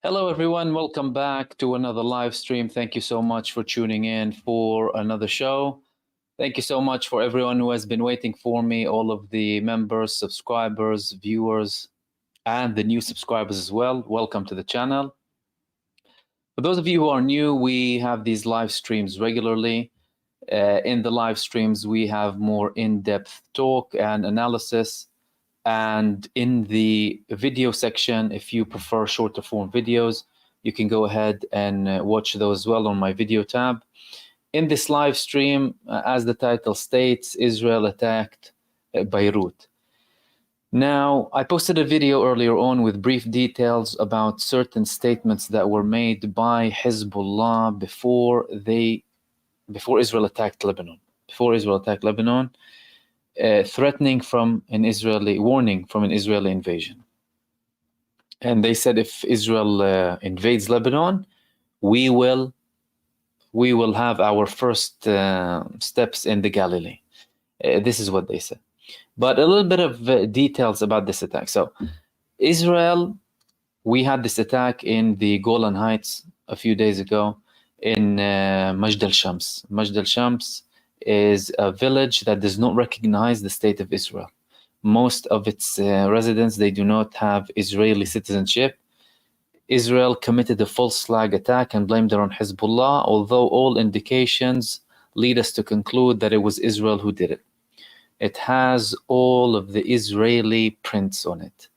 Hello, everyone. Welcome back to another live stream. Thank you so much for tuning in for another show. Thank you so much for everyone who has been waiting for me, all of the members, subscribers, viewers, and the new subscribers as well. Welcome to the channel. For those of you who are new, we have these live streams regularly. In the live streams, we have more in-depth talk and analysis. And in the video section, if you prefer shorter form videos, you can go ahead and watch those as well on my video tab. In this live stream, as the title states, Israel attacked Beirut. Now, I posted a video earlier on with brief details about certain statements that were made by Hezbollah before Israel attacked Lebanon. Threatening from an warning from an Israeli invasion. And they said if Israel invades Lebanon, we will have our first steps in the Galilee. This is what they said. But a little bit of details about this attack. So Israel, we had this attack in the Golan Heights a few days ago in Majd al-Shams. Majd al-Shams is a village that does not recognize the state of Israel. Most of its residents, they do not have Israeli citizenship. Israel committed a false flag attack and blamed it on Hezbollah, although all indications lead us to conclude that it was Israel who did it. It has all of the Israeli prints on it.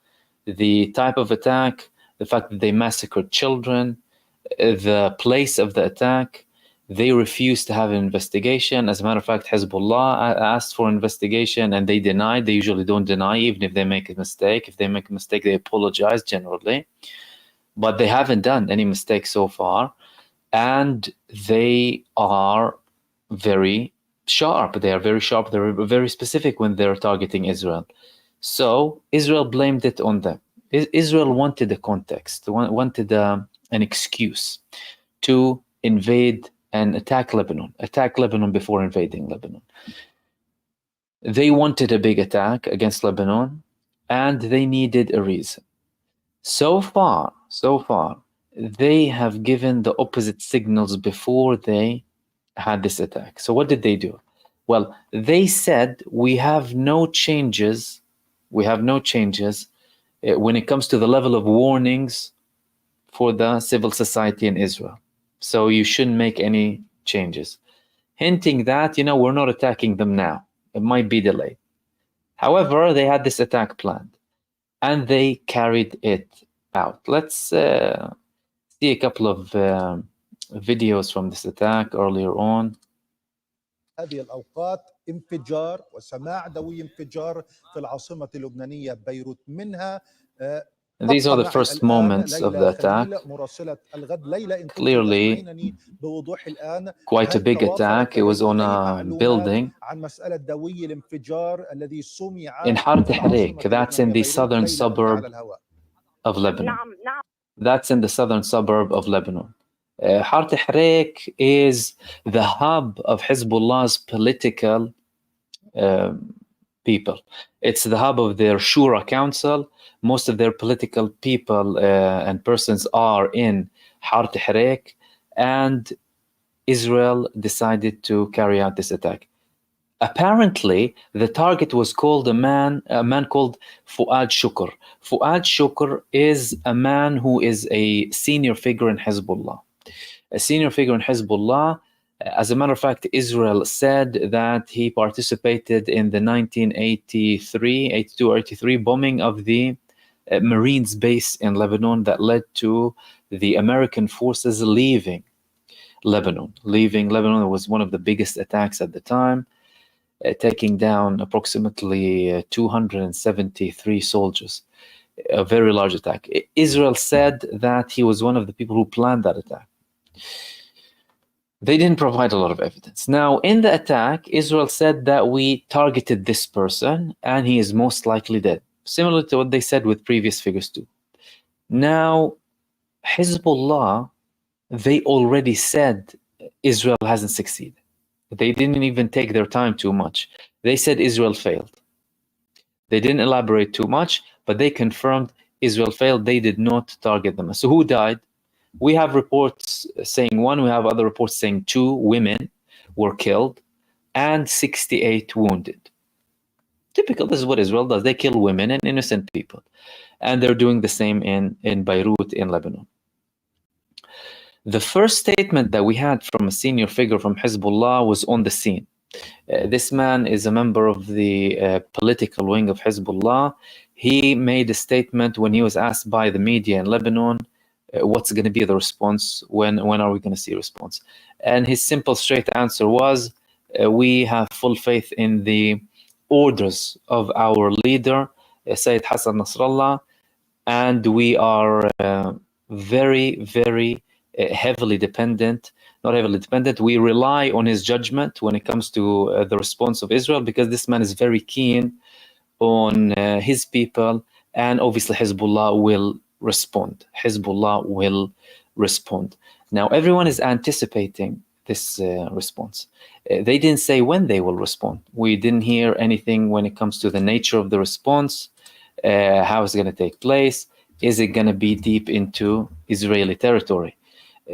The type of attack, the fact that they massacred children, the place of the attack, they refused to have an investigation. As a matter of fact, Hezbollah asked for an investigation and they denied. They usually don't deny, even if they make a mistake. If they make a mistake, they apologize generally. But they haven't done any mistakes so far. And they are very sharp. They are very sharp. They're very specific when they're targeting Israel. So Israel blamed it on them. Israel wanted a context, wanted an excuse to invade and attack Lebanon before invading Lebanon. They wanted a big attack against Lebanon, and they needed a reason. So far, they have given the opposite signals before they had this attack. So what did they do? Well, they said, we have no changes when it comes to the level of warnings for the civil society in Israel. So you shouldn't make any changes, hinting that, we're not attacking them now. It might be delayed. However, they had this attack planned and they carried it out. Let's see a couple of videos from this attack earlier on. هذه الأوقات انفجار وسماع دوي انفجار في العاصمة اللبنانية بيروت منها. These are the first moments of the attack. Clearly, quite a big attack. It was on a building in Har Tahrik. That's in the southern suburb of Lebanon. Har Tahrik is the hub of Hezbollah's political people. It's the hub of their Shura Council. Most of their political people and persons are in Har Tahrik, and Israel decided to carry out this attack. Apparently, the target was called a man called Fuad Shukr. Fuad Shukr is a man who is a senior figure in Hezbollah. As a matter of fact, Israel said that he participated in the 1982-83 bombing of the Marines base in Lebanon that led to the American forces leaving Lebanon. It was one of the biggest attacks at the time, taking down approximately 273 soldiers. A very large attack. Israel said that he was one of the people who planned that attack. They didn't provide a lot of evidence. Now, in the attack, Israel said that we targeted this person and he is most likely dead. Similar to what they said with previous figures too. Now, Hezbollah, they already said Israel hasn't succeeded. They didn't even take their time too much. They said Israel failed. They didn't elaborate too much, but they confirmed Israel failed. They did not target them. So who died? We have reports saying 1, we have other reports saying 2 women were killed and 68 wounded. Typical, this is what Israel does. They kill women and innocent people. And they're doing the same in Beirut in Lebanon. The first statement that we had from a senior figure from Hezbollah was on the scene. This man is a member of the political wing of Hezbollah. He made a statement when he was asked by the media in Lebanon, what's going to be the response? When are we going to see a response? And his simple, straight answer was, we have full faith in the orders of our leader, Sayyid Hassan Nasrallah, and we are very, very heavily dependent, not heavily dependent, we rely on his judgment when it comes to the response of Israel, because this man is very keen on his people, and obviously Hezbollah will respond. Hezbollah will respond. Now, everyone is anticipating this response. They didn't say when they will respond. We didn't hear anything when it comes to the nature of the response, how it's going to take place. Is it going to be deep into Israeli territory?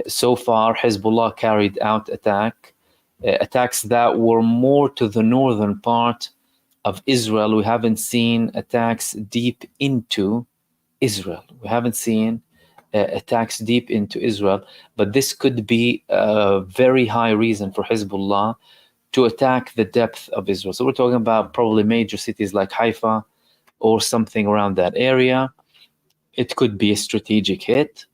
So far, Hezbollah carried out attacks that were more to the northern part of Israel. We haven't seen attacks deep into Israel. We haven't seen attacks deep into Israel, but this could be a very high reason for Hezbollah to attack the depth of Israel. So we're talking about probably major cities like Haifa or something around that area. It could be a strategic hit.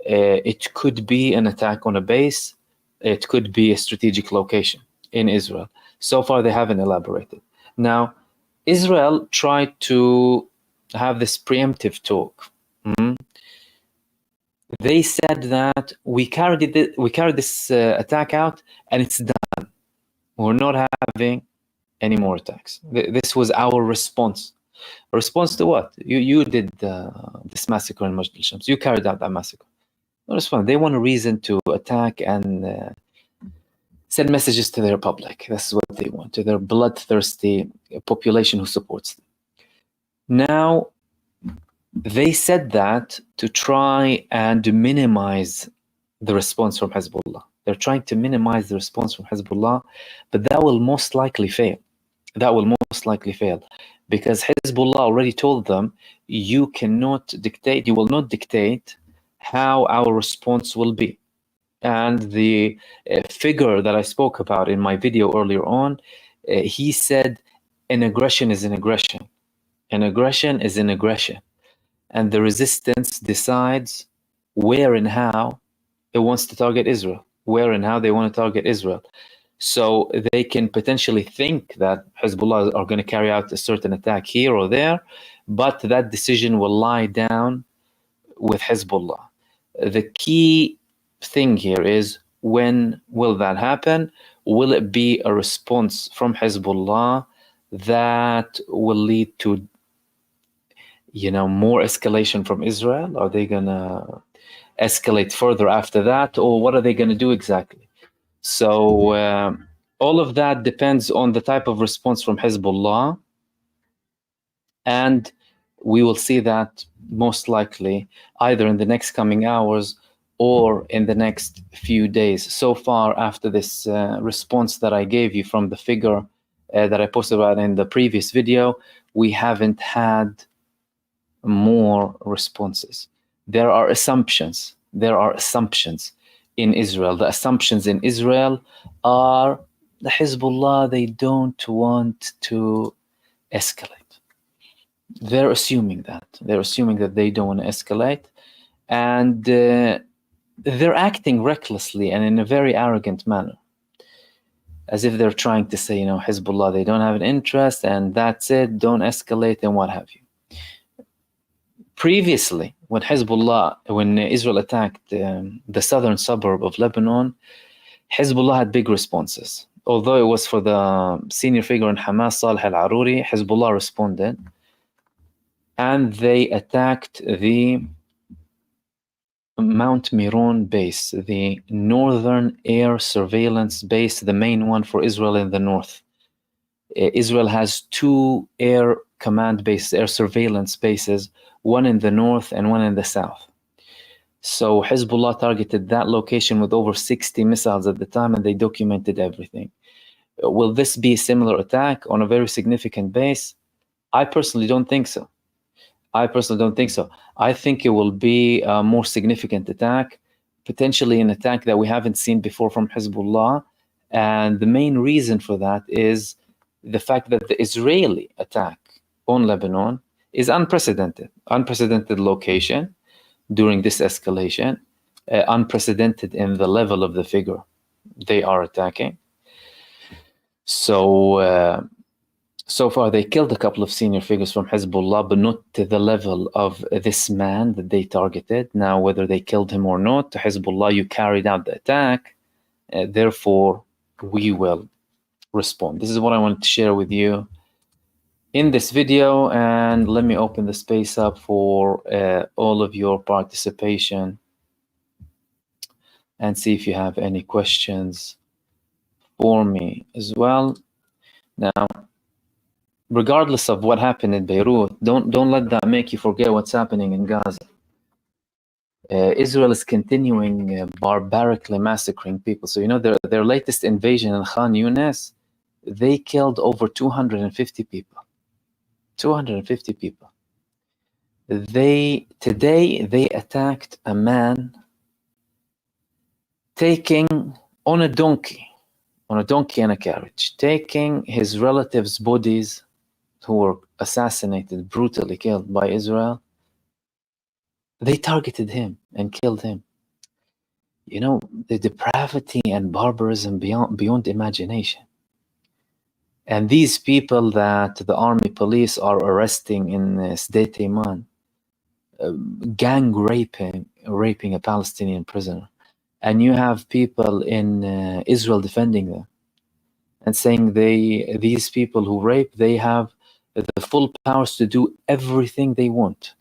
It could be an attack on a base. It could be a strategic location in Israel. So far, they haven't elaborated. Now, Israel tried to have this preemptive talk. They said that we carried this attack out, and it's done. We're not having any more attacks. This was our response. A response to what? You did this massacre in Majd al-Shams. You carried out that massacre. No response. They want a reason to attack and send messages to their public. That's what they want, to their bloodthirsty population who supports them. Now, they said that to try and minimize the response from Hezbollah. They're trying to minimize the response from Hezbollah, but that will most likely fail. That will most likely fail, because Hezbollah already told them, you will not dictate how our response will be. And the figure that I spoke about in my video earlier on, he said, an aggression is an aggression. An aggression is an aggression. And the resistance decides where and how it wants to target Israel, where and how they want to target Israel. So they can potentially think that Hezbollah are going to carry out a certain attack here or there, but that decision will lie down with Hezbollah. The key thing here is, when will that happen? Will it be a response from Hezbollah that will lead to more escalation from Israel? Are they going to escalate further after that? Or what are they going to do exactly? So all of that depends on the type of response from Hezbollah. And we will see that most likely either in the next coming hours or in the next few days. So far, after this response that I gave you from the figure that I posted about in the previous video, we haven't had more responses. There are assumptions. In Israel. The assumptions in Israel are the Hezbollah, they don't want to escalate. They're assuming that. They're assuming that they don't want to escalate. And they're acting recklessly and in a very arrogant manner, as if they're trying to say, Hezbollah, they don't have an interest, and that's it, don't escalate, and what have you. Previously, when Israel attacked the southern suburb of Lebanon, Hezbollah had big responses. Although it was for the senior figure in Hamas, Saleh al-Aruri, Hezbollah responded, and they attacked the Mount Meron base, the northern air surveillance base, the main one for Israel in the north. Israel has 2 air command bases, air surveillance bases, one in the north and one in the south. So Hezbollah targeted that location with over 60 missiles at the time, and they documented everything. Will this be a similar attack on a very significant base? I personally don't think so. I think it will be a more significant attack, potentially an attack that we haven't seen before from Hezbollah. And the main reason for that is the fact that the Israeli attack on Lebanon is unprecedented location during this escalation, unprecedented in the level of the figure they are attacking. So, so far they killed a couple of senior figures from Hezbollah, but not to the level of this man that they targeted. Now, whether they killed him or not, to Hezbollah, you carried out the attack, therefore we will respond. This is what I wanted to share with you in this video, and let me open the space up for all of your participation and see if you have any questions for me as well. Now, regardless of what happened in Beirut, don't let that make you forget what's happening in Gaza. Israel is continuing barbarically massacring people. So, you know, their latest invasion in Khan Yunis, they killed over 250 people. 250 people. Today they attacked a man taking on a donkey and a carriage, taking his relatives' bodies who were assassinated, brutally killed by Israel. They targeted him and killed him. You know, the depravity and barbarism beyond imagination. And these people that the army police are arresting in Sdeit Iman, gang raping a Palestinian prisoner. And you have people in Israel defending them and saying these people who rape, they have the full powers to do everything they want.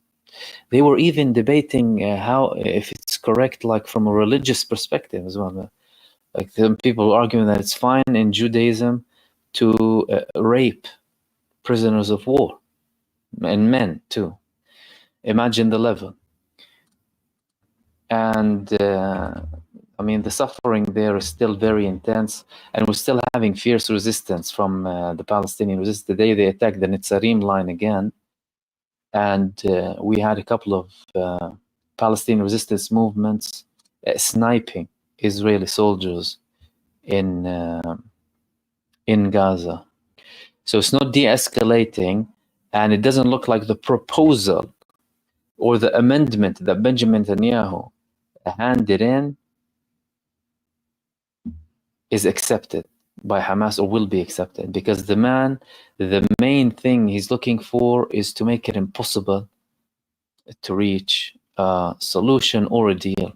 They were even debating if it's correct, like from a religious perspective as well. Like some people arguing that it's fine in Judaism to rape prisoners of war and men too. Imagine the level. And I mean, the suffering there is still very intense, and we're still having fierce resistance from the Palestinian resistance. Today they attacked the Netzarim line again, and we had a couple of Palestinian resistance movements sniping Israeli soldiers in Gaza. So it's not de-escalating, and it doesn't look like the proposal or the amendment that Benjamin Netanyahu handed in is accepted by Hamas or will be accepted, because the main thing he's looking for is to make it impossible to reach a solution or a deal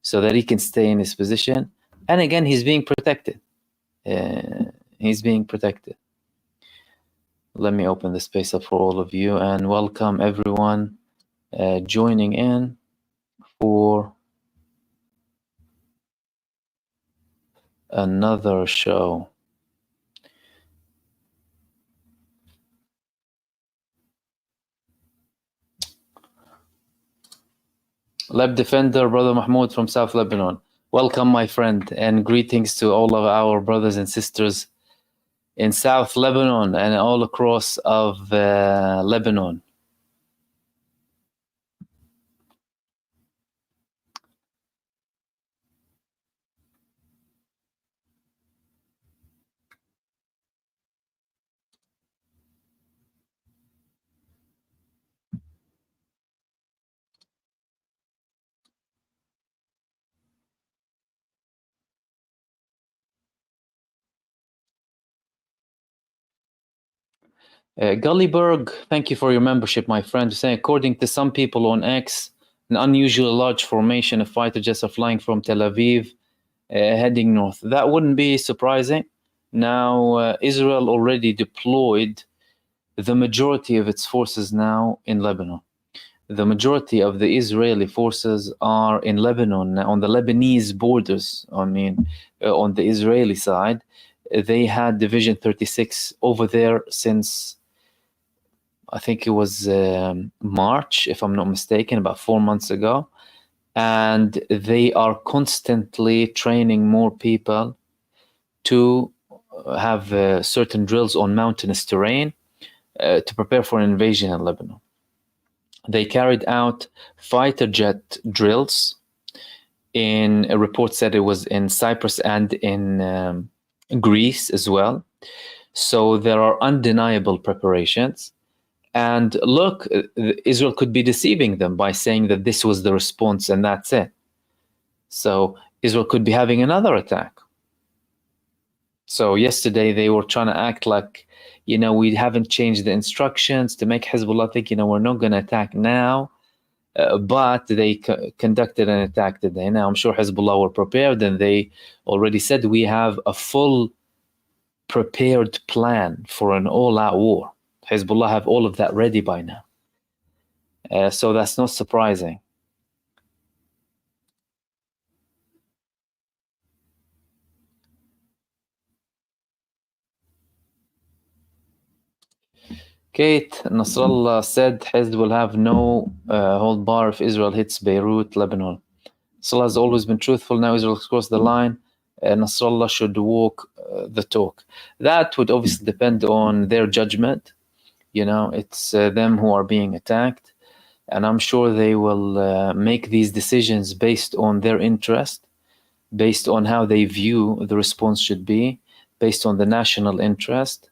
so that he can stay in his position. And again, he's being protected. He's being protected. Let me open the space up for all of you and welcome everyone joining in for another show. Leb Defender, Brother Mahmoud from South Lebanon. Welcome, my friend, and greetings to all of our brothers and sisters in South Lebanon and all across of Lebanon. Gullyberg, thank you for your membership, my friend. Saying, according to some people on X, an unusually large formation of fighter jets are flying from Tel Aviv, heading north. That wouldn't be surprising. Now, Israel already deployed the majority of its forces now in Lebanon. The majority of the Israeli forces are in Lebanon, on the Lebanese borders. I mean, on the Israeli side, they had Division 36 over there since I think it was March, if I'm not mistaken, about 4 months ago. And they are constantly training more people to have certain drills on mountainous terrain to prepare for an invasion in Lebanon. They carried out fighter jet drills. In a report said it was in Cyprus and in Greece as well. So there are undeniable preparations. And look, Israel could be deceiving them by saying that this was the response and that's it. So Israel could be having another attack. So yesterday they were trying to act like, we haven't changed the instructions to make Hezbollah think, we're not going to attack now. But they conducted an attack today. Now, I'm sure Hezbollah were prepared, and they already said we have a full prepared plan for an all-out war. Hezbollah have all of that ready by now. So that's not surprising. Kate, Nasrallah said Hezbollah will have no hold bar if Israel hits Beirut, Lebanon. Nasrallah has always been truthful. Now Israel has crossed the line. Nasrallah should walk the talk. That would obviously depend on their judgment. It's them who are being attacked. And I'm sure they will make these decisions based on their interest, based on how they view the response should be, based on the national interest,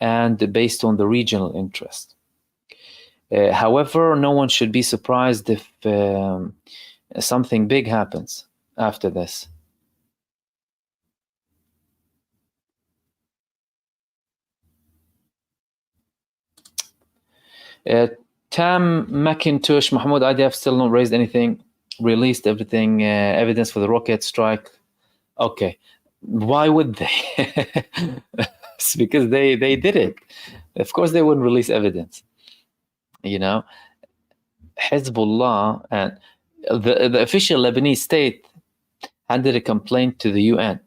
and based on the regional interest. However, no one should be surprised if something big happens after this. Tam McIntosh, MahmoodOD have still not raised anything, released everything, evidence for the rocket strike. Okay, why would they? It's because they did it. Of course they wouldn't release evidence. Hezbollah and the official Lebanese state handed a complaint to the UN.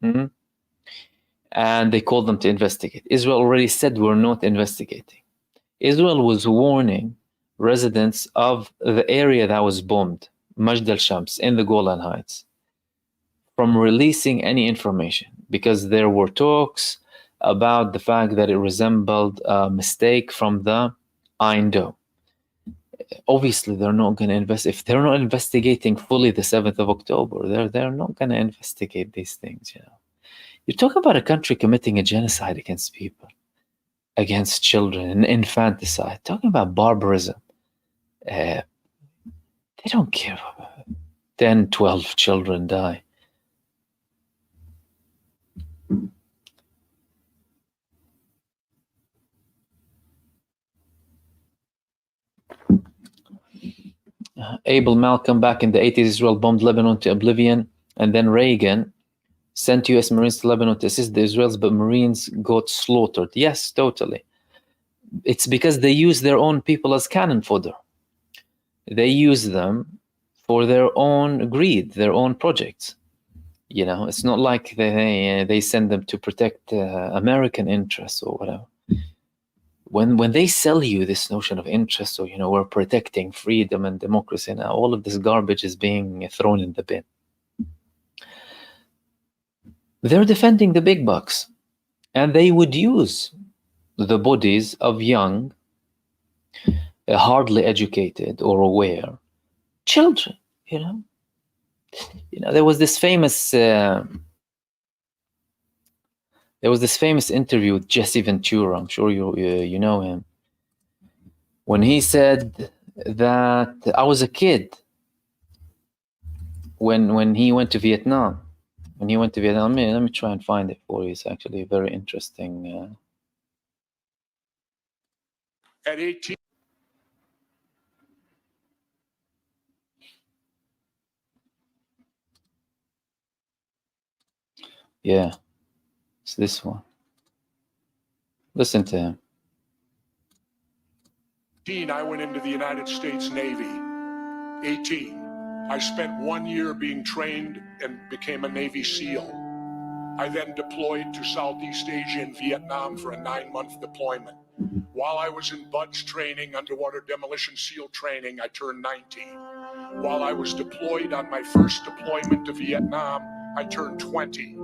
Mm-hmm. And they called them to investigate. Israel already said we're not investigating. Israel was warning residents of the area that was bombed, Majd al-Shams, in the Golan Heights, from releasing any information because there were talks about the fact that it resembled a mistake from the Iron Dome. Obviously, they're not going to invest. If they're not investigating fully the 7th of October, they're not going to investigate these things. You're talking about a country committing a genocide against people, against children, and infanticide. Talking about barbarism. They don't care. 10, 12 children die. Abel Malcolm, back in the 80s, Israel bombed Lebanon to oblivion, and then Reagan sent U.S. Marines to Lebanon to assist the Israelis, but Marines got slaughtered. Yes, totally. It's because they use their own people as cannon fodder. They use them for their own greed, their own projects. It's not like they send them to protect American interests or whatever. When they sell you this notion of interest, or we're protecting freedom and democracy, now all of this garbage is being thrown in the bin. They're defending the big bucks, and they would use the bodies of young, hardly educated or aware children. There was this famous interview with Jesse Ventura. I'm sure you know him. When he said that I was a kid when he went to Vietnam. When he went to Vietnam, let me try and find it for you. It's actually very interesting. At 18. Yeah, it's this one. Listen to him. I went into the United States Navy. 18. I spent 1 year being trained and became a Navy SEAL. I then deployed to Southeast Asia and Vietnam for a 9-month deployment. While I was in BUDS training, underwater demolition SEAL training, I turned 19. While I was deployed on my first deployment to Vietnam, I turned 20.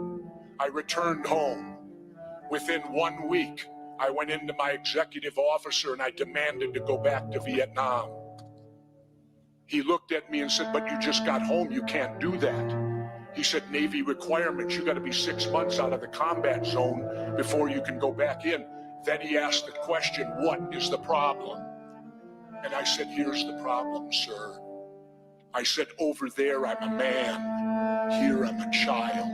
I returned home. Within 1 week, I went into my executive officer and I demanded to go back to Vietnam. He looked at me and said, "But you just got home, you can't do that." He said, "Navy requirements, you got to be 6 months out of the combat zone before you can go back in." Then he asked the question, "What is the problem?" And I said, "Here's the problem, sir." I said, "Over there, I'm a man. Here, I'm a child."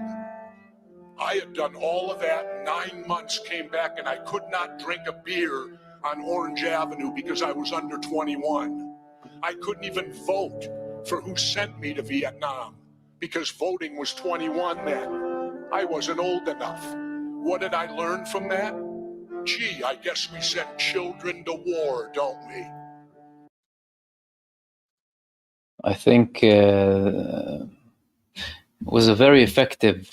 I had done all of that, 9 months, came back, and I could not drink a beer on Orange Avenue because I was under 21. I couldn't even vote for who sent me to Vietnam because voting was 21 then. I wasn't old enough. What did I learn from that? Gee, I guess we send children to war, don't we? I think was a very effective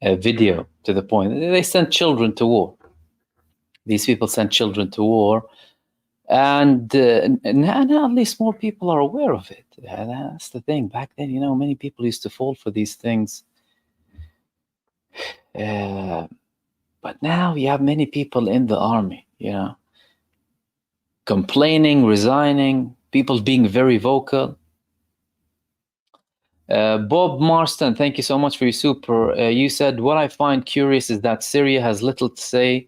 video to the point. They sent children to war. These people sent children to war, and now at least more people are aware of it. That's the thing. Back then, many people used to fall for these things. But now you have many people in the army, complaining, resigning, people being very vocal. Bob Marston, thank you so much for your super. You said, what I find curious is that Syria has little to say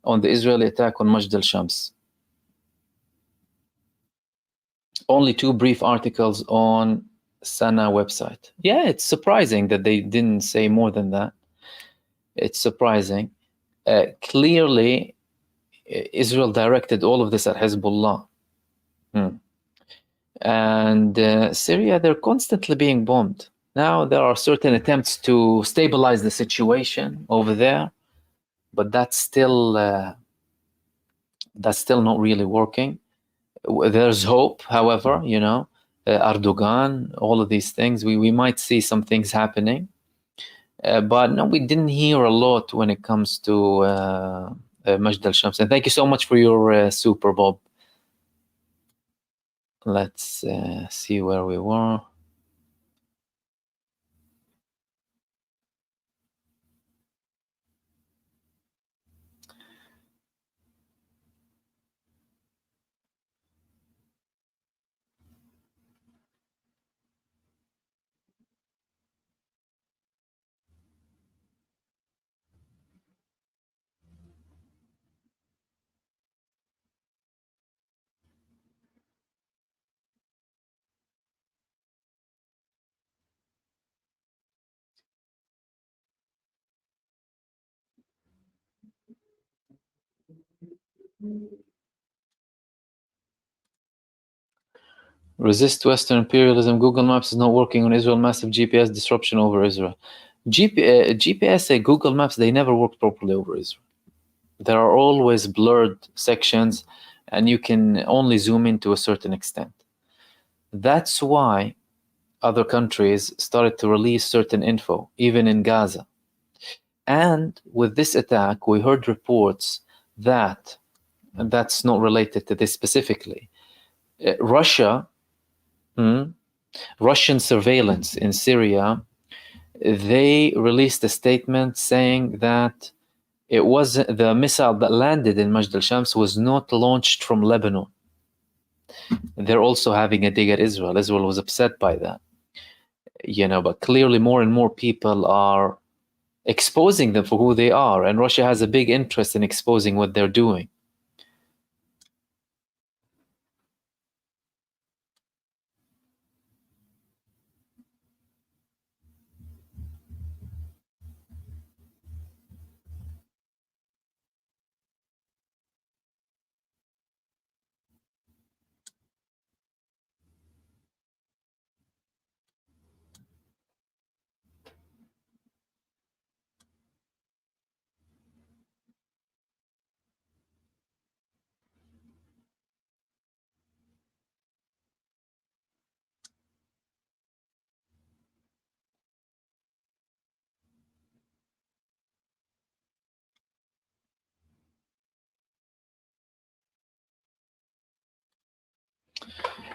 on the Israeli attack on Majd al-Shams. Only 2 brief articles on Sana website. Yeah, it's surprising that they didn't say more than that. It's surprising. Clearly, Israel directed all of this at Hezbollah. And Syria, they're constantly being bombed. Now there are certain attempts to stabilize the situation over there, but that's still not really working. There's hope, however, Erdogan, all of these things, we might see some things happening. But no, we didn't hear a lot when it comes to Majd al-Shams. And thank you so much for your super, Bob. Let's see where we were. Resist Western imperialism. Google Maps is not working on Israel. Massive GPS disruption over Israel. GPS, Google Maps, they never work properly over Israel. There are always blurred sections, and you can only zoom in to a certain extent. That's why other countries started to release certain info, even in Gaza. And with this attack, we heard reports that, and that's not related to this specifically, Russian surveillance in Syria, they released a statement saying that it was the missile that landed in Majd al-Shams was not launched from Lebanon. They're also having a dig at Israel. Israel was upset by that, but clearly more and more people are exposing them for who they are, and Russia has a big interest in exposing what they're doing.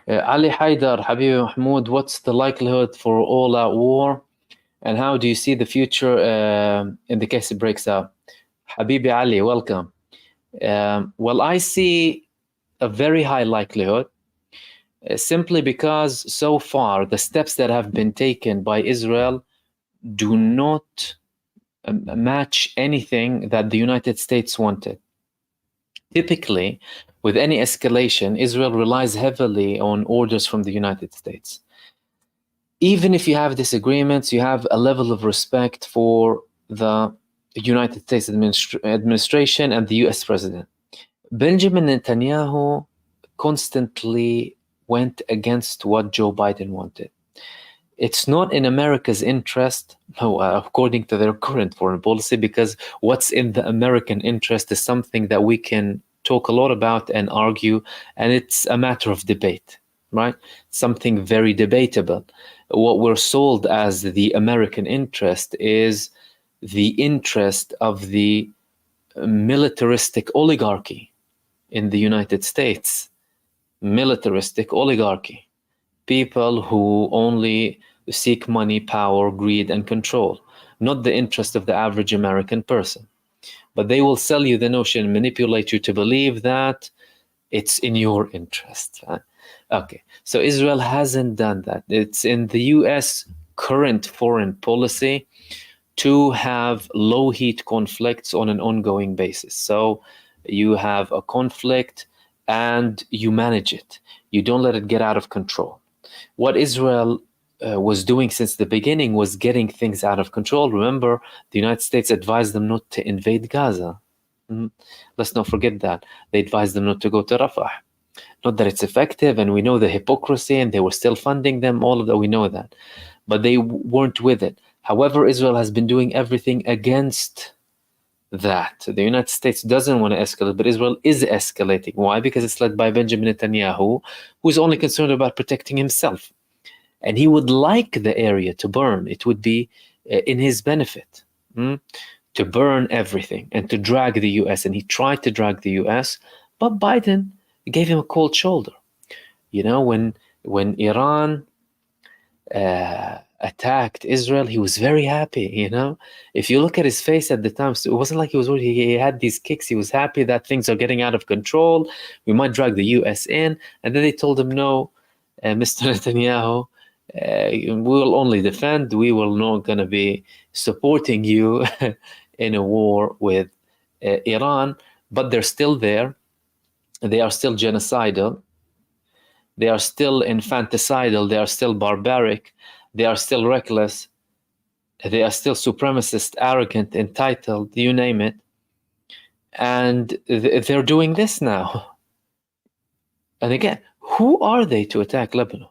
Ali Haidar, Habibi Mahmoud, what's the likelihood for all-out war, and how do you see the future in the case it breaks out? Habibi Ali, welcome. Well, I see a very high likelihood, simply because so far the steps that have been taken by Israel do not match anything that the United States wanted. Typically, with any escalation, Israel relies heavily on orders from the United States. Even if you have disagreements, you have a level of respect for the United States administration and the US president. Benjamin Netanyahu constantly went against what Joe Biden wanted. It's not in America's interest, according to their current foreign policy, because what's in the American interest is something that we can talk a lot about and argue, and it's a matter of debate, right? Something very debatable. What we're sold as the American interest is the interest of the militaristic oligarchy in the United States. Militaristic oligarchy. People who only seek money, power, greed, and control, not the interest of the average American person. But they will sell you the notion and manipulate you to believe that it's in your interest. Okay, so Israel hasn't done that. It's in the US current foreign policy to have low heat conflicts on an ongoing basis. So you have a conflict and you manage it. You don't let it get out of control. What Israel was doing since the beginning was getting things out of control. Remember, the United States advised them not to invade Gaza. Let's not forget that. They advised them not to go to Rafah. Not that it's effective, and we know the hypocrisy, and they were still funding them, all of that, we know that. But they weren't with it. However, Israel has been doing everything against that. The United States doesn't want to escalate, but Israel is escalating. Why? Because it's led by Benjamin Netanyahu, who's only concerned about protecting himself. And he would like the area to burn. It would be in his benefit to burn everything and to drag the US. And he tried to drag the US, but Biden gave him a cold shoulder. You know, when Iran attacked Israel, he was very happy. You know, if you look at his face at the time, so it wasn't like he was worried. He had these kicks. He was happy that things are getting out of control. We might drag the US in. And then they told him, no, Mr. Netanyahu, we will only defend. We will not going to be supporting you in a war with Iran. But they're still there. They are still genocidal. They are still infanticidal. They are still barbaric. They are still reckless. They are still supremacist, arrogant, entitled, you name it. And they're doing this now. And again, who are they to attack Lebanon?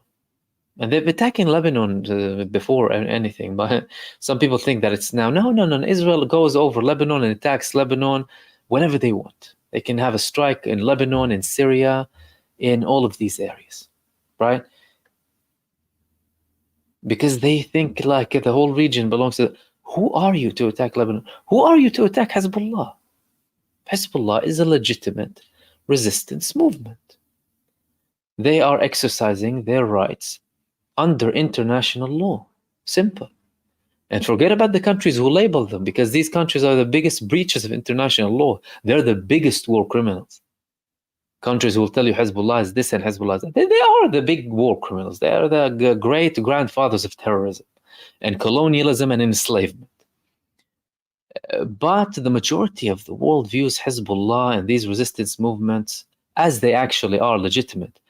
And they've been attacking Lebanon before anything, but some people think that it's now. No. Israel goes over Lebanon and attacks Lebanon whenever they want. They can have a strike in Lebanon, in Syria, in all of these areas, right? Because they think like the whole region belongs to. Who are you to attack Lebanon? Who are you to attack Hezbollah? Hezbollah is a legitimate resistance movement. They are exercising their rights under international law. Simple. And forget about the countries who label them, because these countries are the biggest breaches of international law. They're the biggest war criminals. Countries who will tell you Hezbollah is this and Hezbollah is that. They are the big war criminals. They are the great grandfathers of terrorism and colonialism and enslavement. But the majority of the world views Hezbollah and these resistance movements as they actually are legitimate.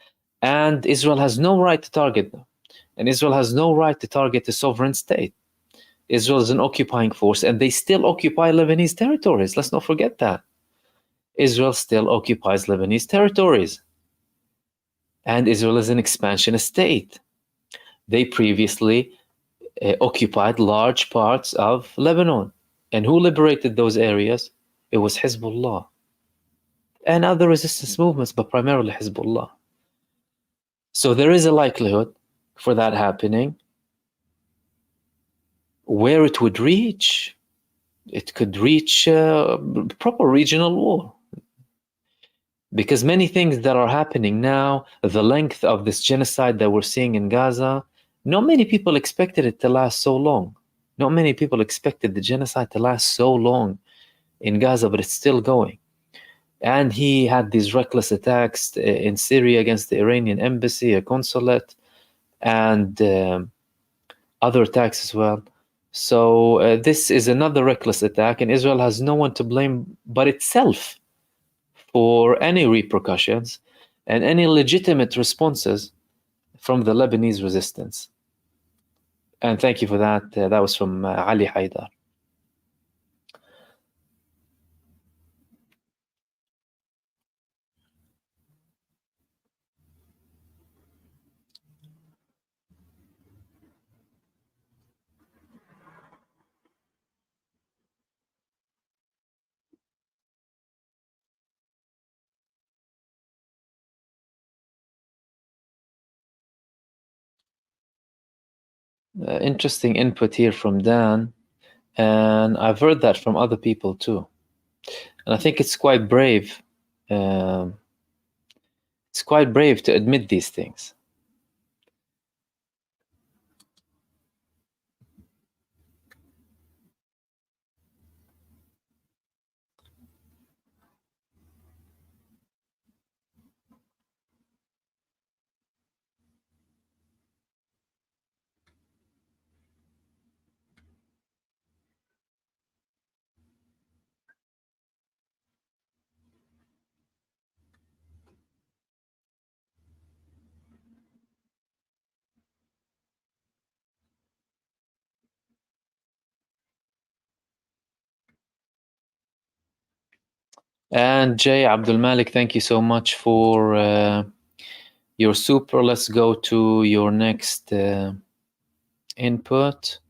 And Israel has no right to target them. And Israel has no right to target a sovereign state. Israel is an occupying force, and they still occupy Lebanese territories. Let's not forget that. Israel still occupies Lebanese territories. And Israel is an expansionist state. They previously occupied large parts of Lebanon. And who liberated those areas? It was Hezbollah. And other resistance movements, but primarily Hezbollah. So there is a likelihood for that happening. Where it would reach, it could reach proper regional war. Because many things that are happening now, the length of this genocide that we're seeing in Gaza, not many people expected it to last so long. Not many people expected the genocide to last so long in Gaza, but it's still going. And he had these reckless attacks in Syria against the Iranian embassy, a consulate, and other attacks as well. So this is another reckless attack, and Israel has no one to blame but itself for any repercussions and any legitimate responses from the Lebanese resistance. And thank you for that. That was from Ali Haidar. Interesting input here from Dan, and I've heard that from other people too. And I think it's quite brave. It's quite brave to admit these things. And Jay Abdul Malik, thank you so much for your super. Let's go to your next input.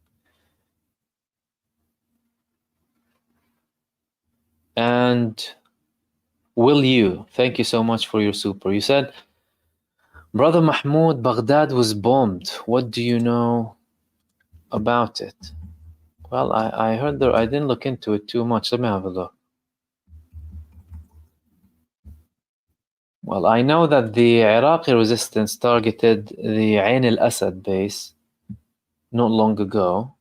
And Will you, thank you so much for your super. You said, Brother Mahmoud, Baghdad was bombed. What do you know about it? Well, I heard there, I didn't look into it too much. Let me have a look. Well, I know that the Iraqi resistance targeted the Ain al-Assad base not long ago.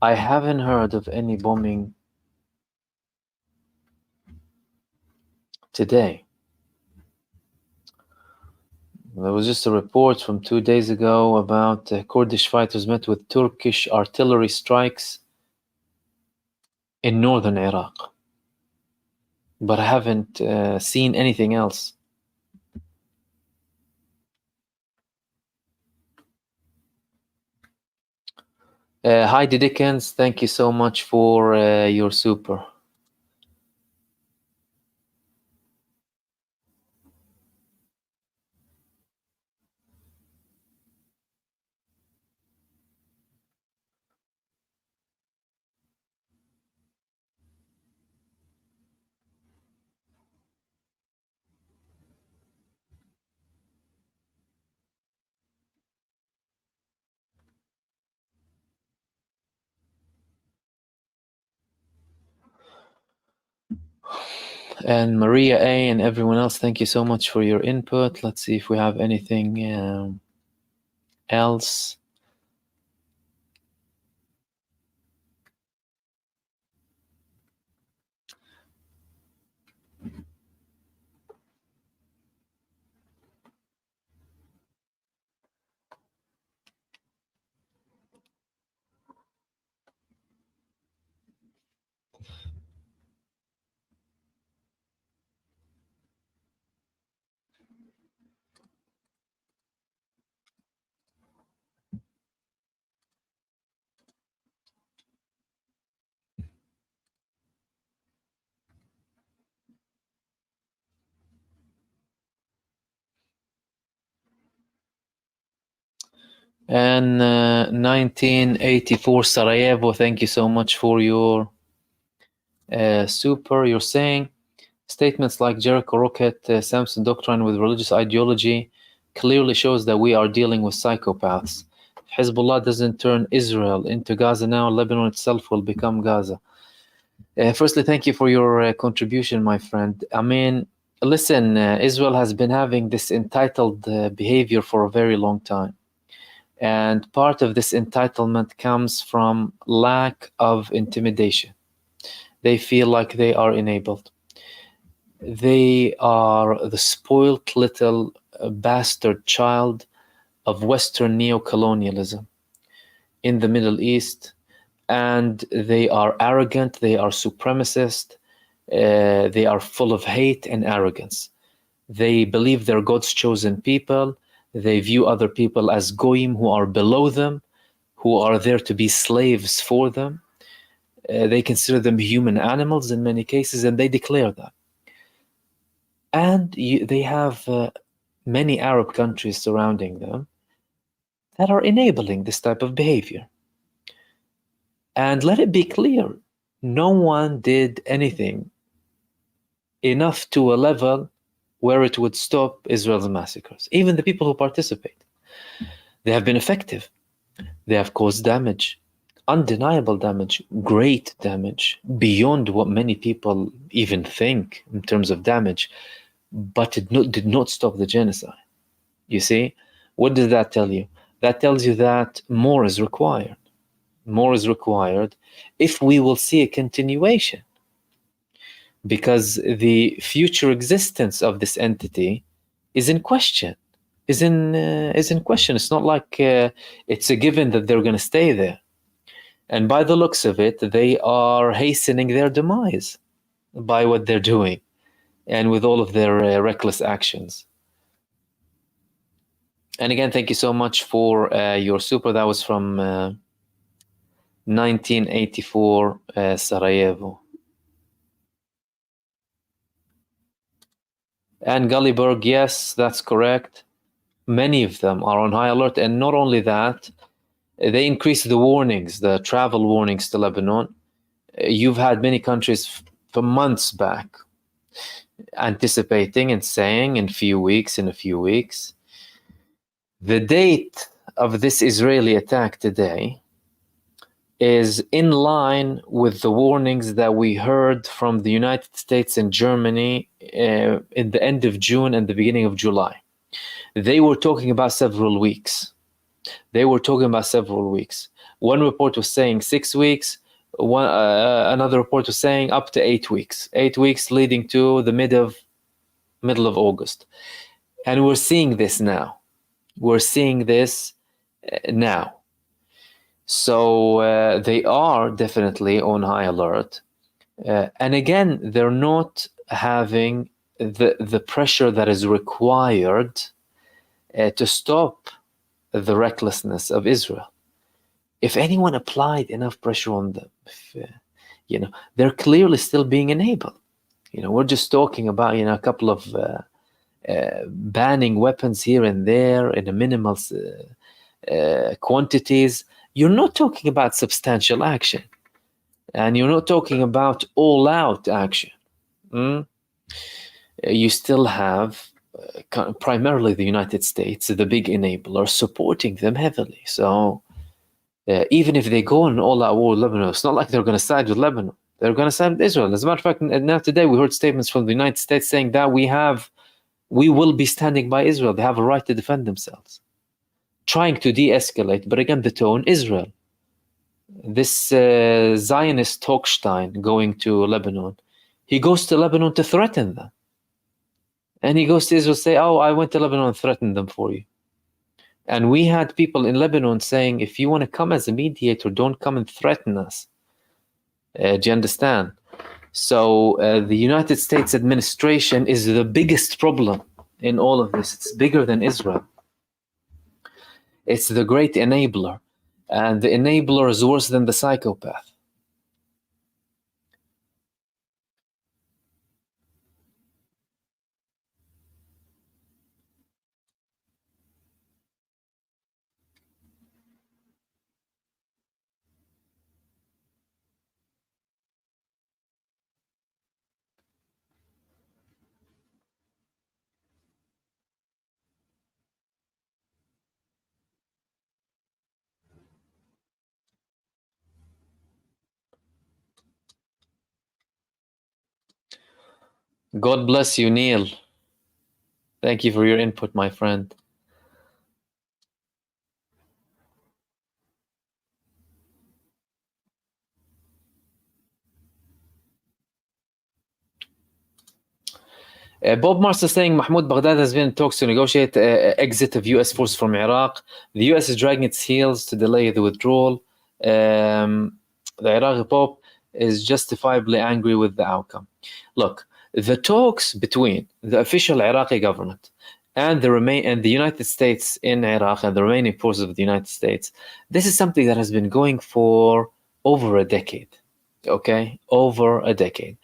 I haven't heard of any bombing today. There was just a report from 2 days ago about Kurdish fighters met with Turkish artillery strikes in northern Iraq. But I haven't seen anything else. Heidi Dickens, thank you so much for your super. And Maria A and everyone else, thank you so much for your input. Let's see if we have anything else. And 1984 Sarajevo, thank you so much for your super. You're saying statements like Jericho Rocket, Samson Doctrine with religious ideology clearly shows that we are dealing with psychopaths. If Hezbollah doesn't turn Israel into Gaza now, Lebanon itself will become Gaza. Firstly, thank you for your contribution, my friend. I mean, listen, Israel has been having this entitled behavior for a very long time. And part of this entitlement comes from lack of intimidation. They feel like they are enabled. They are the spoiled little bastard child of Western neo-colonialism in the Middle East, and they are arrogant, they are supremacist, they are full of hate and arrogance. They believe they're God's chosen people. They view other people as goyim who are below them, who are there to be slaves for them. They consider them human animals in many cases, and they declare that. And they have many Arab countries surrounding them that are enabling this type of behavior. And let it be clear, no one did anything enough to a level where it would stop Israel's massacres. Even the people who participate, they have been effective. They have caused damage, undeniable damage, great damage, beyond what many people even think in terms of damage, but it did not stop the genocide. You see, what does that tell you? That tells you that more is required. More is required if we will see a continuation, because the future existence of this entity is in question. Is in question. It's not like it's a given that they're going to stay there. And by the looks of it, they are hastening their demise by what they're doing and with all of their reckless actions. And again, thank you so much for your super. That was from 1984 Sarajevo. And Gulliberg, yes, that's correct. Many of them are on high alert. And not only that, they increased the warnings, the travel warnings to Lebanon. You've had many countries for months back anticipating and saying in a few weeks. The date of this Israeli attack today is in line with the warnings that we heard from the United States and Germany in the end of June and the beginning of July. They were talking about several weeks. One report was saying 6 weeks. Another report was saying up to 8 weeks. 8 weeks leading to the middle of August. And we're seeing this now. So they are definitely on high alert. And again, they're not having the pressure that is required to stop the recklessness of Israel. If anyone applied enough pressure on them, they're clearly still being enabled. We're just talking about, a couple of banning weapons here and there in a minimal quantities. You're not talking about substantial action, and you're not talking about all-out action. You still have primarily the United States, the big enabler, supporting them heavily. So even if they go on all-out war with Lebanon, it's not like they're going to side with Lebanon. They're going to side with Israel. As a matter of fact, now today we heard statements from the United States saying that we will be standing by Israel. They have a right to defend themselves. Trying to de-escalate, but again, the tone, Israel. This Zionist Hochstein going to Lebanon, he goes to Lebanon to threaten them. And he goes to Israel say, oh, I went to Lebanon and threatened them for you. And we had people in Lebanon saying, if you want to come as a mediator, don't come and threaten us. Do you understand? So the United States administration is the biggest problem in all of this. It's bigger than Israel. It's the great enabler. And the enabler is worse than the psychopath. God bless you, Neil. Thank you for your input, my friend. Bob Mars is saying Mahmoud, Baghdad has been in talks to negotiate exit of U.S. forces from Iraq. The U.S. is dragging its heels to delay the withdrawal. The Iraqi Pope is justifiably angry with the outcome. Look, the talks between the official Iraqi government and the United States in Iraq and the remaining forces of the United States, this is something that has been going for over a decade. Okay, over a decade.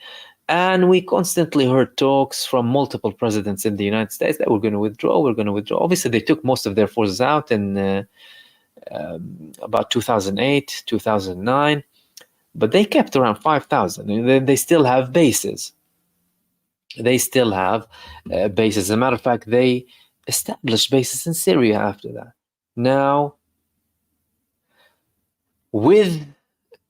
And we constantly heard talks from multiple presidents in the United States that we're going to withdraw. Obviously, they took most of their forces out in about 2008, 2009, but they kept around 5,000. They still have bases. As a matter of fact, they established bases in Syria after that. Now, with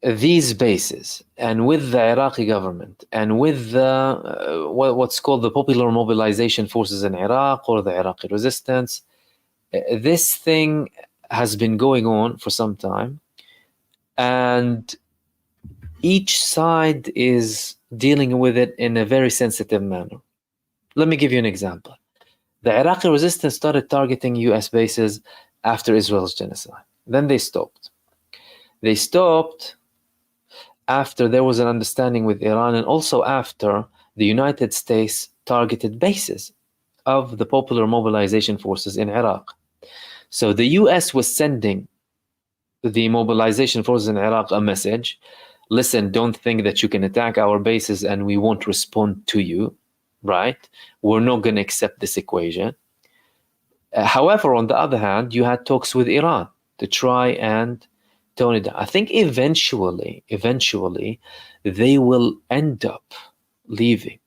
these bases and with the Iraqi government and with the what's called the Popular Mobilization Forces in Iraq or the Iraqi resistance, this thing has been going on for some time, and each side is dealing with it in a very sensitive manner. Let me give you an example. The Iraqi resistance started targeting US bases after Israel's genocide. Then they stopped. After there was an understanding with Iran, and also after the United States targeted bases of the Popular Mobilization Forces in Iraq. So the US was sending the mobilization forces in Iraq a message: listen, don't think that you can attack our bases and we won't respond to you, right? We're not going to accept this equation. However, on the other hand, you had talks with Iran to try and tone it down. I think eventually, they will end up leaving.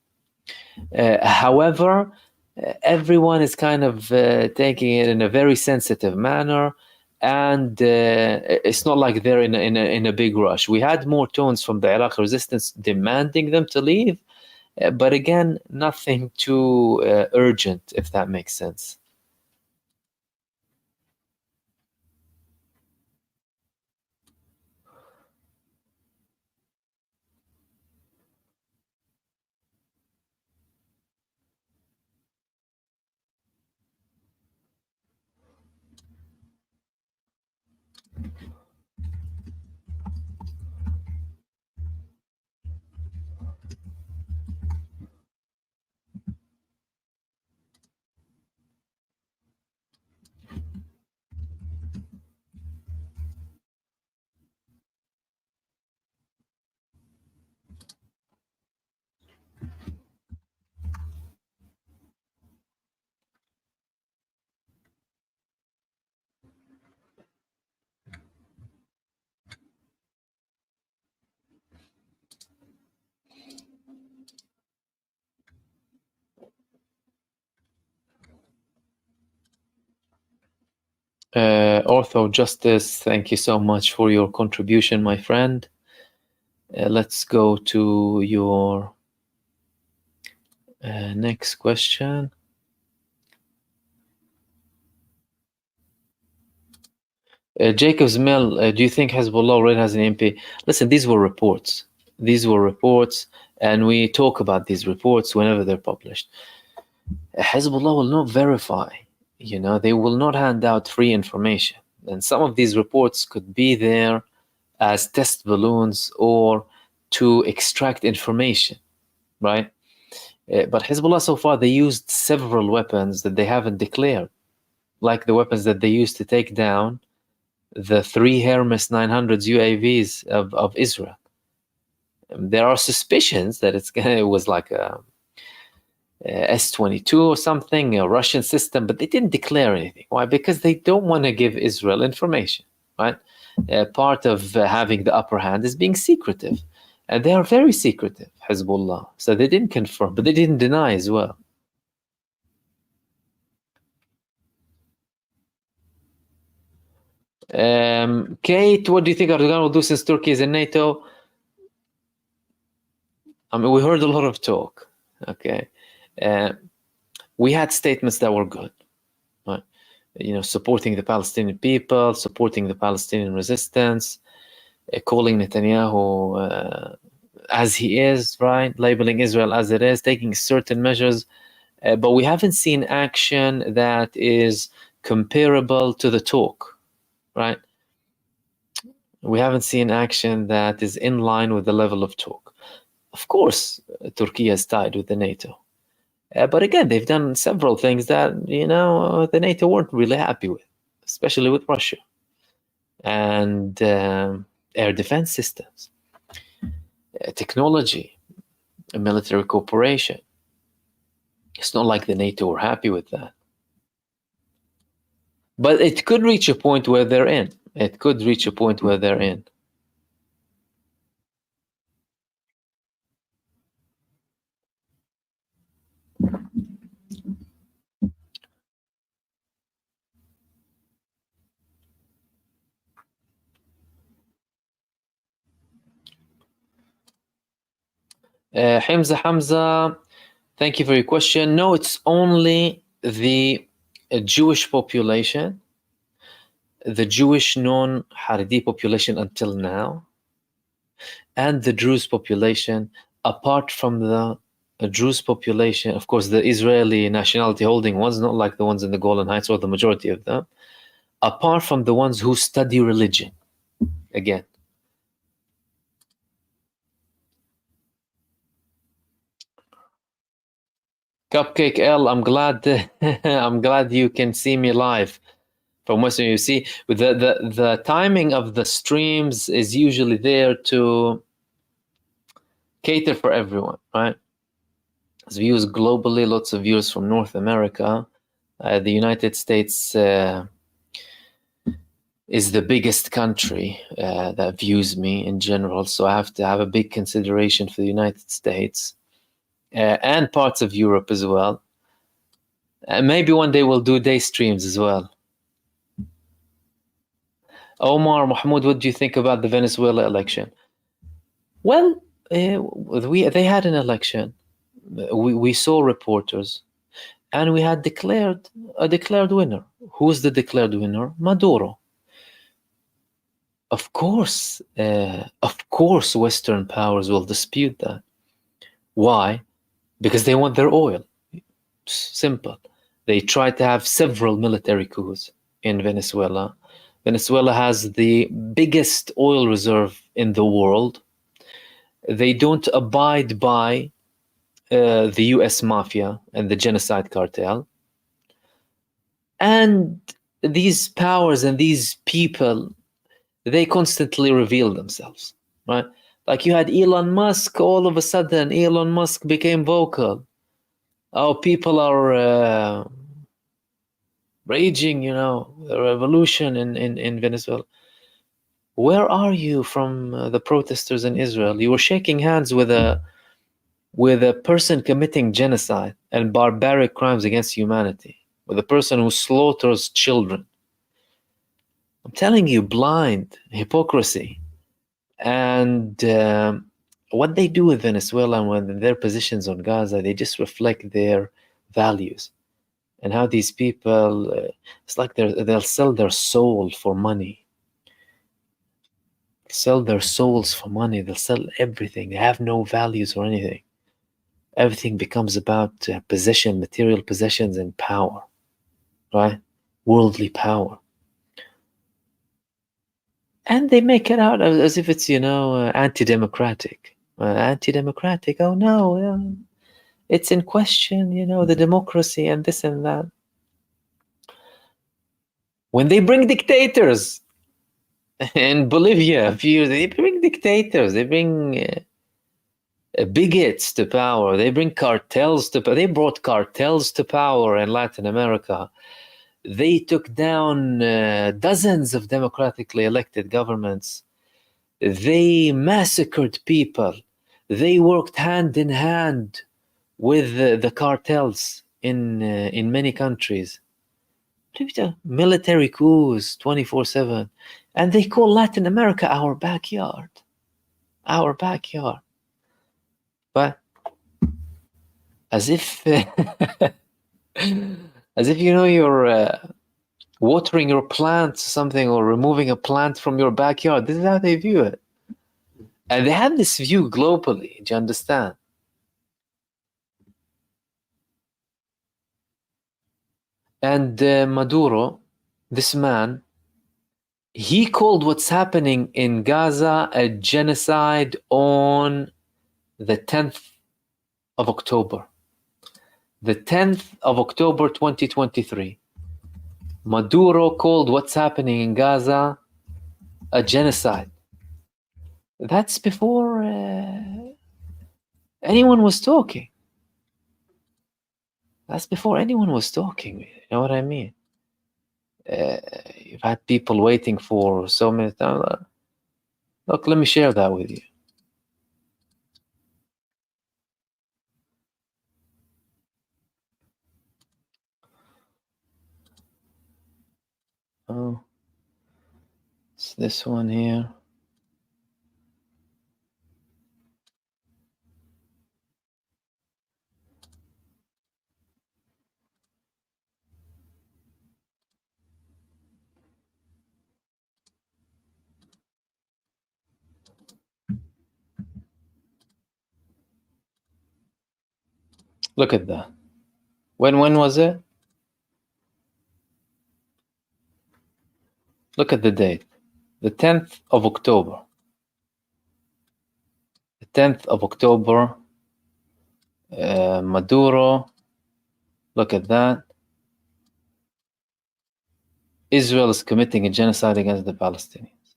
However, everyone is kind of taking it in a very sensitive manner, and it's not like they're in a big rush. We had more tones from the Iraqi resistance demanding them to leave, but again, nothing too urgent, if that makes sense. Ortho Justice, thank you so much for your contribution, my friend. Let's go to your next question. Jacob's Mill, do you think Hezbollah already has an MP? Listen, these were reports. And we talk about these reports whenever they're published. Hezbollah will not verify. They will not hand out free information. And some of these reports could be there as test balloons or to extract information, right? But Hezbollah, so far, they used several weapons that they haven't declared, like the weapons that they used to take down the 3 Hermes 900s UAVs of Israel. There are suspicions that it was like a S-22 or something, a Russian system, but they didn't declare anything. Why? Because they don't want to give Israel information, right? Part of having the upper hand is being secretive. And they are very secretive, Hezbollah. So they didn't confirm, but they didn't deny as well. Kate, what do you think Erdogan will do since Turkey is in NATO? I mean, we heard a lot of talk. Okay, we had statements that were good, right? Supporting the Palestinian people, supporting the Palestinian resistance, calling Netanyahu as he is, right? Labeling Israel as it is, taking certain measures, but we haven't seen action that is comparable to the talk, right? We haven't seen action that is in line with the level of talk. Of course, Turkey is tied with the NATO. But again, they've done several things that, the NATO weren't really happy with, especially with Russia. And air defense systems, technology, military cooperation. It's not like the NATO were happy with that. But it could reach a point where they're in. It could reach a point where they're in. Hamza, thank you for your question. No, it's only the Jewish population, the Jewish non-Haredi population until now, and the Druze population. Apart from the Druze population, of course, the Israeli nationality holding ones, not like the ones in the Golan Heights or the majority of them, apart from the ones who study religion, again. Cupcake L, I'm glad I'm glad you can see me live from Western. You see, the timing of the streams is usually there to cater for everyone, right? As views globally, lots of viewers from North America. The United States is the biggest country that views me in general, so I have to have a big consideration for the United States. And parts of Europe as well. Maybe one day we'll do day streams as well. Omar, Mahmoud, what do you think about the Venezuela election? Well, they had an election. We saw reporters, and we had a declared winner. Who's the declared winner? Maduro. Of course, Western powers will dispute that. Why? Because they want their oil. Simple. They tried to have several military coups in Venezuela. Venezuela has the biggest oil reserve in the world. They don't abide by the US mafia and the genocide cartel. And these powers and these people, they constantly reveal themselves, right? Like you had Elon Musk, all of a sudden, Elon Musk became vocal. Oh, people are raging, the revolution in Venezuela. Where are you from the protesters in Israel? You were shaking hands with a person committing genocide and barbaric crimes against humanity, with a person who slaughters children. I'm telling you, blind hypocrisy. And what they do with Venezuela and when their positions on Gaza, they just reflect their values. And how these people, it's like they'll sell their soul for money. Sell their souls for money. They'll sell everything. They have no values or anything. Everything becomes about possession, material possessions, and power, right? Worldly power. And they make it out as if it's, anti-democratic. Anti-democratic, oh no, it's in question, the democracy and this and that. When they bring dictators in Bolivia, they bring dictators, they bring bigots to power, they bring cartels to power. They brought cartels to power in Latin America. They took down dozens of democratically elected governments. They massacred people. They worked hand in hand with the cartels in many countries. Military coups 24/7, and they call Latin America our backyard. But as if as if you're watering your plants or something, or removing a plant from your backyard. This is how they view it. And they have this view globally, do you understand? And Maduro, this man, he called what's happening in Gaza a genocide on the 10th of October. The 10th of October 2023. Maduro called what's happening in Gaza a genocide. That's before anyone was talking. That's before anyone was talking. You know what I mean? You've had people waiting for so many times. Look, let me share that with you. Oh, it's this one here. Look at that. When was it? Look at the date. The 10th of October. The 10th of October. Maduro. Look at that. Israel is committing a genocide against the Palestinians.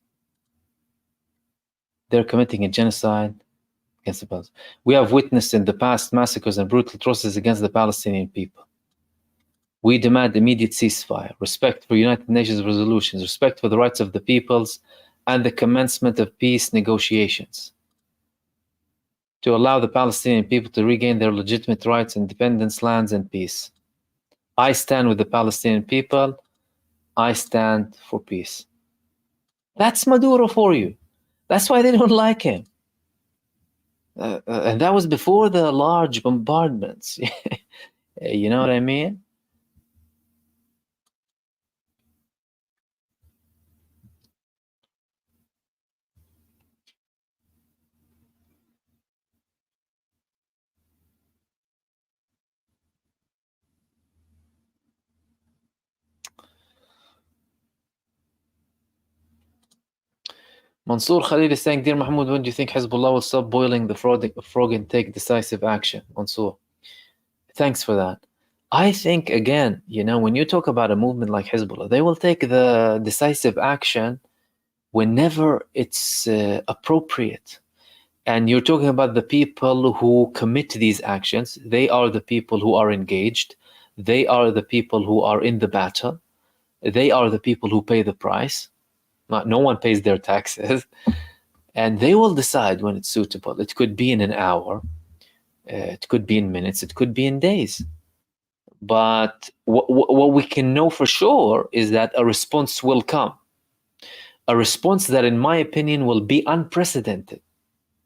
They're committing a genocide against the Palestinians. We have witnessed in the past massacres and brutal atrocities against the Palestinian people. We demand immediate ceasefire, respect for United Nations resolutions, respect for the rights of the peoples, and the commencement of peace negotiations to allow the Palestinian people to regain their legitimate rights, independence, lands, and peace. I stand with the Palestinian people. I stand for peace. That's Maduro for you. That's why they don't like him. And that was before the large bombardments. You know what I mean? Mansour Khalil is saying, Dear Mahmoud, when do you think Hezbollah will stop boiling the frog and take decisive action? Mansour, thanks for that. I think, again, when you talk about a movement like Hezbollah, they will take the decisive action whenever it's appropriate. And you're talking about the people who commit these actions. They are the people who are engaged. They are the people who are in the battle. They are the people who pay the price. No one pays their taxes. And they will decide when it's suitable. It could be in an hour. It could be in minutes. It could be in days. But what we can know for sure is that a response will come. A response that, in my opinion, will be unprecedented.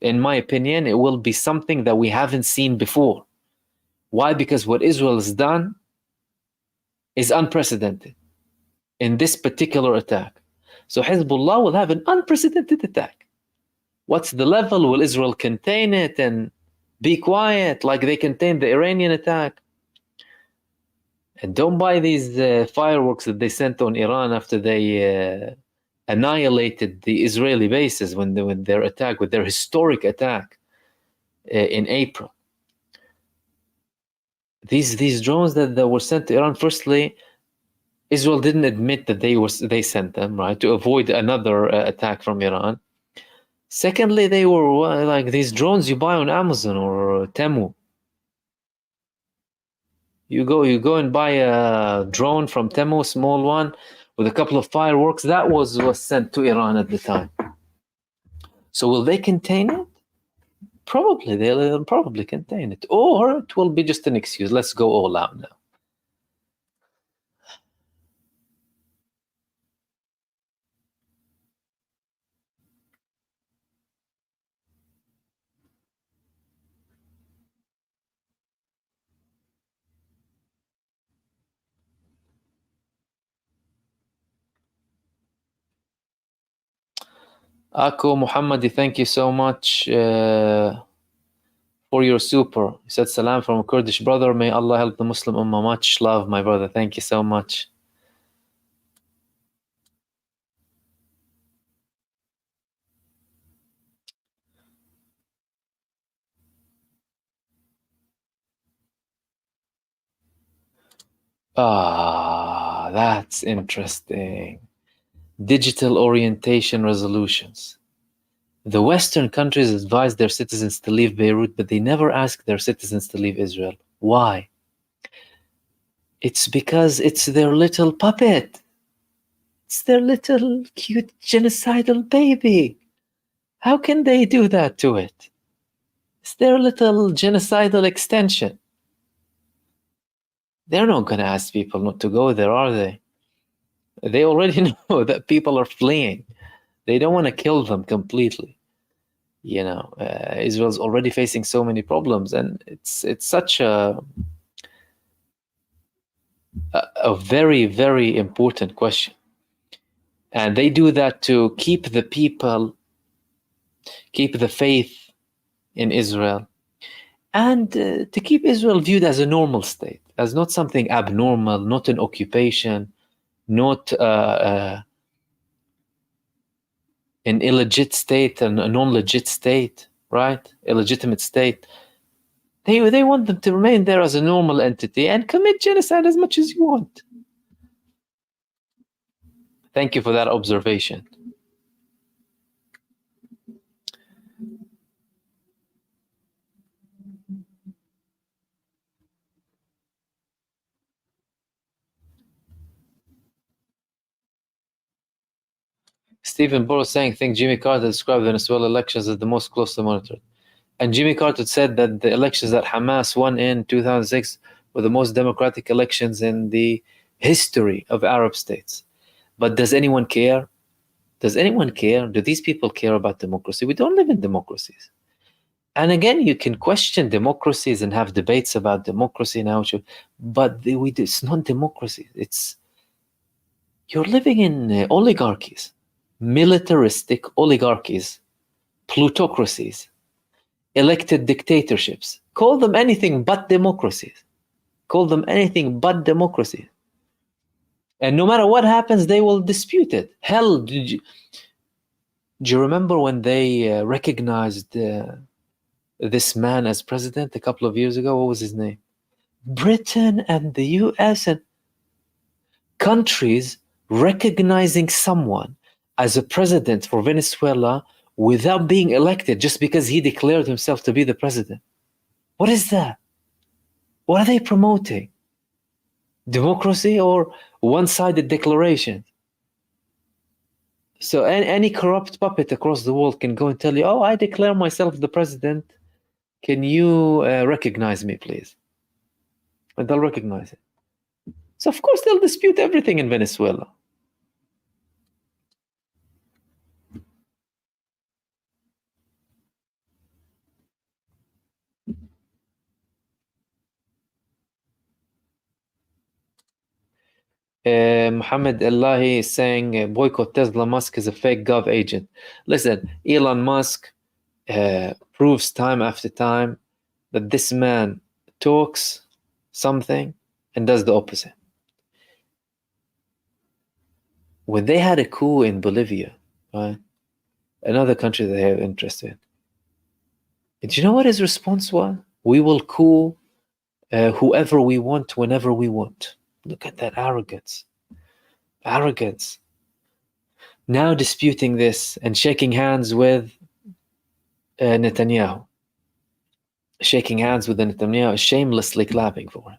In my opinion, it will be something that we haven't seen before. Why? Because what Israel has done is unprecedented in this particular attack. So Hezbollah will have an unprecedented attack. What's the level? Will Israel contain it and be quiet like they contained the Iranian attack? And don't buy these fireworks that they sent on Iran after they annihilated the Israeli bases with their attack, with their historic attack in April. These drones that were sent to Iran, firstly, Israel didn't admit that they sent them, right, to avoid another attack from Iran. Secondly, they were like these drones you buy on Amazon or Temu. You go and buy a drone from Temu, a small one, with a couple of fireworks. That was sent to Iran at the time. So will they contain it? Probably. They'll probably contain it. Or it will be just an excuse. Let's go all out now. Ako Muhammadi, thank you so much for your super. He said salam from a Kurdish brother. May Allah help the Muslim Ummah. Much love, my brother. Thank you so much. Ah, that's interesting. Digital orientation resolutions. The Western countries advise their citizens to leave Beirut, but they never ask their citizens to leave Israel. Why? It's because it's their little puppet. It's their little cute genocidal baby. How can they do that to it? It's their little genocidal extension. They're not going to ask people not to go there, are they? They already know that people are fleeing. They don't want to kill them completely. You know, Israel's already facing so many problems, and it's such a very, very important question. And they do that to keep the people, keep the faith in Israel, and to keep Israel viewed as a normal state, as not something abnormal, not an occupation, not an illegit state and a non-legit state, right? Illegitimate state. They want them to remain there as a normal entity and commit genocide as much as you want. Thank you for that observation. Stephen Burrow saying, I think Jimmy Carter described Venezuela elections as the most closely monitored. And Jimmy Carter said that the elections that Hamas won in 2006 were the most democratic elections in the history of Arab states. But does anyone care? Does anyone care? Do these people care about democracy? We don't live in democracies. And again, you can question democracies and have debates about democracy now, but it's not democracy. You're living in oligarchies, militaristic oligarchies, plutocracies, elected dictatorships. Call them anything but democracies. Call them anything but democracies. And no matter what happens, they will dispute it. Hell, do you remember when they recognized this man as president a couple of years ago? What was his name? Britain and the US and countries recognizing someone as a president for Venezuela without being elected just because he declared himself to be the president. What is that? What are they promoting? Democracy or one-sided declaration? So any corrupt puppet across the world can go and tell you, oh, I declare myself the president. Can you recognize me, please? And they'll recognize it. So of course they'll dispute everything in Venezuela. Mohammed Elahi is saying boycott Tesla. Musk is a fake gov agent. Listen, Elon Musk proves time after time that this man talks something and does the opposite. When they had a coup in Bolivia, right, another country that they have interest in, do you know what his response was? We will coup whoever we want, whenever we want. Look at that arrogance. Arrogance. Now disputing this and shaking hands with Netanyahu. Shaking hands with Netanyahu, shamelessly clapping for him.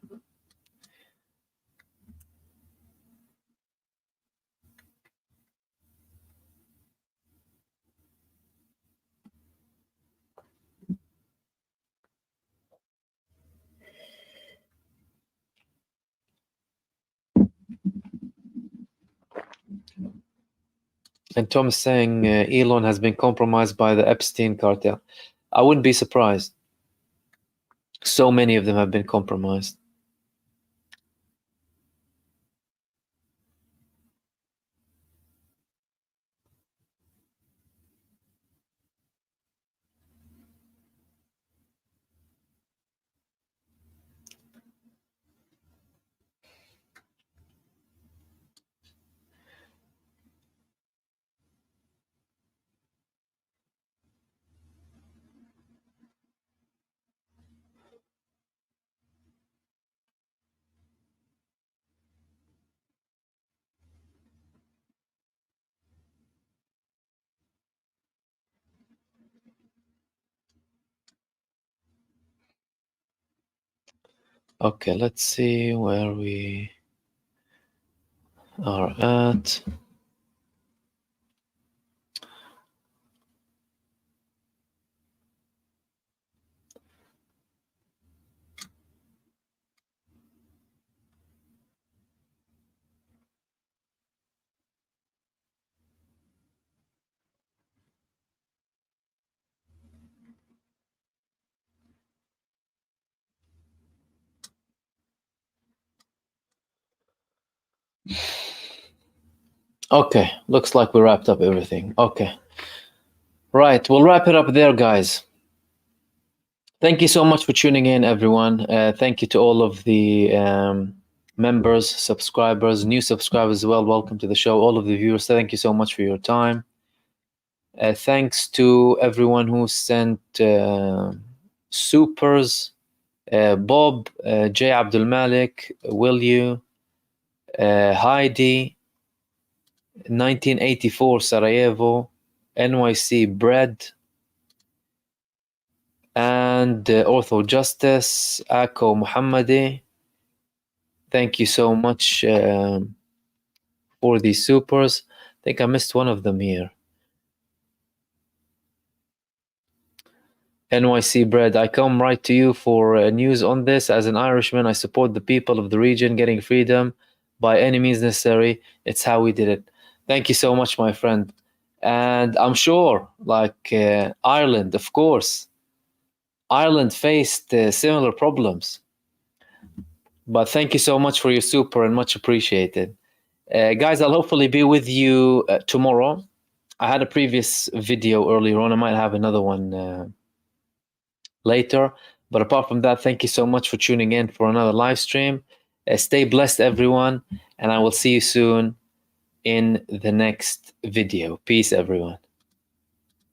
And Tom is saying Elon has been compromised by the Epstein cartel. I wouldn't be surprised. So many of them have been compromised. Okay, let's see where we are at. Okay, looks like we wrapped up everything. Okay. Right, we'll wrap it up there, guys. Thank you so much for tuning in, everyone. Thank you to all of the members, subscribers, new subscribers as well. Welcome to the show. All of the viewers, thank you so much for your time. Thanks to everyone who sent supers. Bob, J. Abdul Malik, Will You, Heidi, 1984 Sarajevo, NYC Bread, and Ortho Justice, Ako Muhammadi. Thank you so much for these supers. I think I missed one of them here. NYC Bread, I come right to you for news on this. As an Irishman, I support the people of the region getting freedom by any means necessary. It's how we did it. Thank you so much, my friend. And I'm sure, like Ireland, of course, Ireland faced similar problems. But thank you so much for your super and much appreciated. Guys, I'll hopefully be with you tomorrow. I had a previous video earlier on. I might have another one later. But apart from that, thank you so much for tuning in for another live stream. Stay blessed, everyone. And I will see you soon in the next video. Peace, everyone.